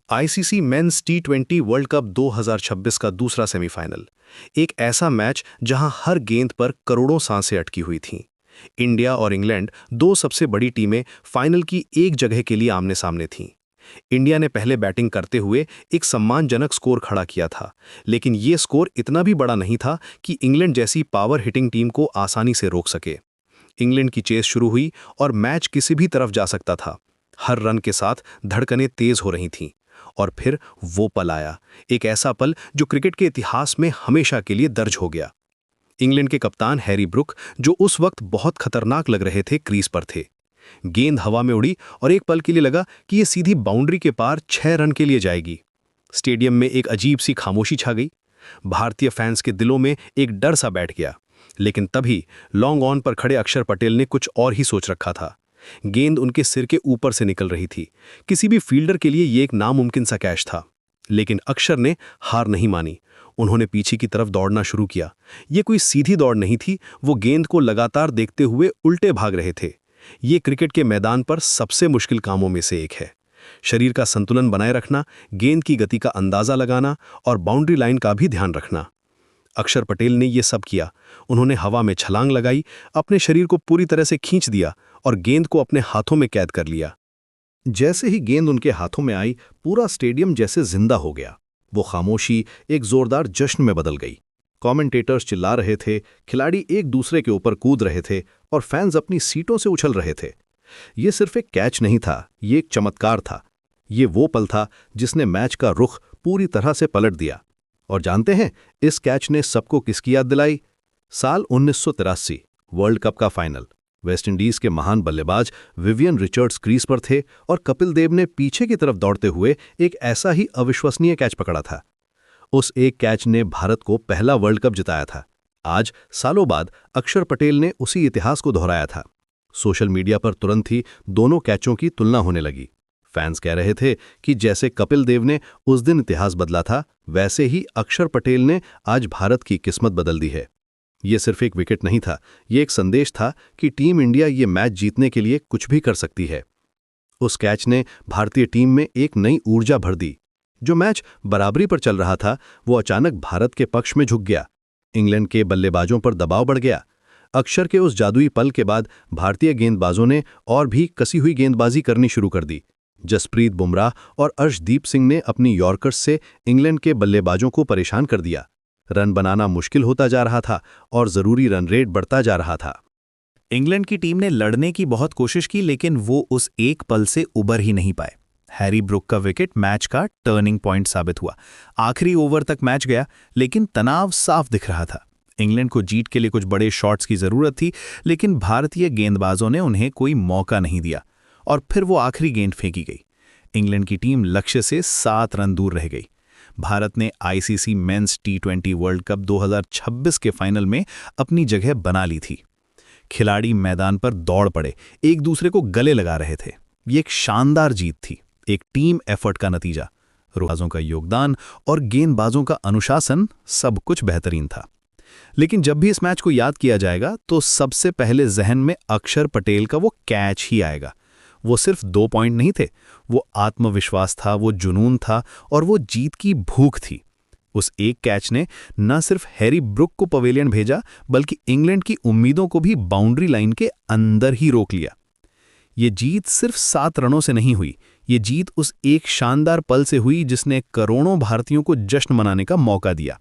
ICC men's टी20 world cup 2026 का दूसरा semifinal. एक ऐसा मैच जहां हर गेंद पर करोड़ों सांसें अटकी हुई थीं। इंडिया और इंग्लैंड, दो सबसे बड़ी टीमें, फाइनल की एक जगह के लिए आमने सामने थीं। इंडिया ने पहले बैटिंग करते हुए एक सम्मानजनक स्कोर खड़ा किया था, लेकिन ये स्कोर इतना भी बड़ा नहीं था कि इंग्लैंड जैसी पावर हिटिंग टीम को आसानी से रोक सके। इंग्लैंड की चेस शुरू हुई और मैच किसी भी तरफ जा सकता था। हर रन के साथ धड़कनें तेज हो रही थीं। और फिर वो पल आया, एक ऐसा पल जो क्रिकेट के इतिहास में हमेशा के लिए दर्ज हो गया। इंग्लैंड के कप्तान हैरी ब्रुक, जो उस वक्त बहुत खतरनाक लग रहे थे, क्रीज पर थे। गेंद हवा में उड़ी और एक पल के लिए लगा कि ये सीधी बाउंड्री के पार 6 रन के लिए जाएगी। स्टेडियम में एक अजीब सी खामोशी छा गई। भारतीय फैंस के दिलों में एक डर सा बैठ गया। लेकिन तभी लॉन्ग ऑन पर खड़े अक्षर पटेल ने कुछ और ही सोच रखा था। गेंद उनके सिर के ऊपर से निकल रही थी। किसी भी फील्डर के लिए ये एक नामुमकिन सा कैच था। लेकिन अक्षर ने हार नहीं मानी। उन्होंने पीछे की तरफ दौड़ना शुरू किया। ये कोई सीधी दौड़ नहीं थी, वो गेंद को लगातार देखते हुए उल्टे भाग रहे थे। ये क्रिकेट के मैदान पर सबसे मुश्किल कामों में से एक है। शरीर का संतुलन बनाए रखना, गेंद की गति का अंदाजा लगाना और बाउंड्री लाइन का भी ध्यान रखना। अक्षर पटेल ने यह सब किया। उन्होंने हवा में छलांग लगाई, अपने शरीर को पूरी तरह से खींच दिया और गेंद को अपने हाथों में कैद कर लिया। जैसे ही गेंद उनके हाथों में आई, पूरा स्टेडियम जैसे जिंदा हो गया। वो खामोशी एक जोरदार जश्न में बदल गई। कमेंटेटर्स चिल्ला रहे थे, खिलाड़ी एक दूसरे के ऊपर कूद रहे थे और फैंस अपनी सीटों से उछल रहे थे। ये सिर्फ एक कैच नहीं था, ये एक चमत्कार था। ये वो पल था जिसने मैच का रुख पूरी तरह से पलट दिया। और जानते हैं, इस कैच ने सबको किसकी याद दिलाई? साल 1983 वर्ल्ड कप का फाइनल। वेस्टइंडीज के महान बल्लेबाज विवियन रिचर्ड्स क्रीज पर थे और कपिल देव ने पीछे की तरफ दौड़ते हुए एक ऐसा ही अविश्वसनीय कैच पकड़ा था। उस एक कैच ने भारत को पहला वर्ल्ड कप जिताया था। आज सालों बाद अक्षर पटेल ने उसी इतिहास को दोहराया था। सोशल मीडिया पर तुरंत ही दोनों कैचों की तुलना होने लगी। फैंस कह रहे थे कि जैसे कपिल देव ने उस दिन इतिहास बदला था, वैसे ही अक्षर पटेल ने आज भारत की किस्मत बदल दी है। ये सिर्फ एक विकेट नहीं था, ये एक संदेश था कि टीम इंडिया ये मैच जीतने के लिए कुछ भी कर सकती है। उस कैच ने भारतीय टीम में एक नई ऊर्जा भर दी। जो मैच बराबरी पर चल रहा था, वो अचानक भारत के पक्ष में झुक गया। इंग्लैंड के बल्लेबाजों पर दबाव बढ़ गया। अक्षर के उस जादुई पल के बाद भारतीय गेंदबाजों ने और भी कसी हुई गेंदबाजी करनी शुरू कर दी। जसप्रीत बुमराह और अर्शदीप सिंह ने अपनी यॉर्कर्स से इंग्लैंड के बल्लेबाजों को परेशान कर दिया। रन बनाना मुश्किल होता जा रहा था और जरूरी रन रेट बढ़ता जा रहा था। इंग्लैंड की टीम ने लड़ने की बहुत कोशिश की, लेकिन वो उस एक पल से उबर ही नहीं पाए। हैरी ब्रुक का विकेट मैच का टर्निंग पॉइंट साबित हुआ। आखिरी ओवर तक मैच गया, लेकिन तनाव साफ दिख रहा था। इंग्लैंड को जीत के लिए कुछ बड़े शॉट्स की जरूरत थी, लेकिन भारतीय गेंदबाजों ने उन्हें कोई मौका नहीं दिया और फिर वो आखिरी गेंद फेंकी गई। इंग्लैंड की टीम लक्ष्य से 7 रन दूर रह गई। भारत ने आईसीसी मेंस टी20 वर्ल्ड कप 2026 के फाइनल में अपनी जगह बना ली थी। खिलाड़ी मैदान पर दौड़ पड़े, एक दूसरे को गले लगा रहे थे। ये एक शानदार जीत थी, एक टीम एफर्ट का नतीजा। रोबाजों का योगदान और गेंदबाजों का अनुशासन, सब कुछ बेहतरीन था। लेकिन जब भी इस मैच को याद किया जाएगा, तो सबसे पहले जहन में अक्षर पटेल का वो कैच ही आएगा। वो सिर्फ 2 पॉइंट नहीं थे, वो आत्मविश्वास था, वो जुनून था और वो जीत की भूख थी। उस एक कैच ने न सिर्फ हैरी ब्रुक को पवेलियन भेजा, बल्कि इंग्लैंड की उम्मीदों को भी बाउंड्री लाइन के अंदर ही रोक लिया। ये जीत सिर्फ 7 रनों से नहीं हुई, ये जीत उस एक शानदार पल से हुई जिसने करोड़ों भारतीयों को जश्न मनाने का मौका दिया।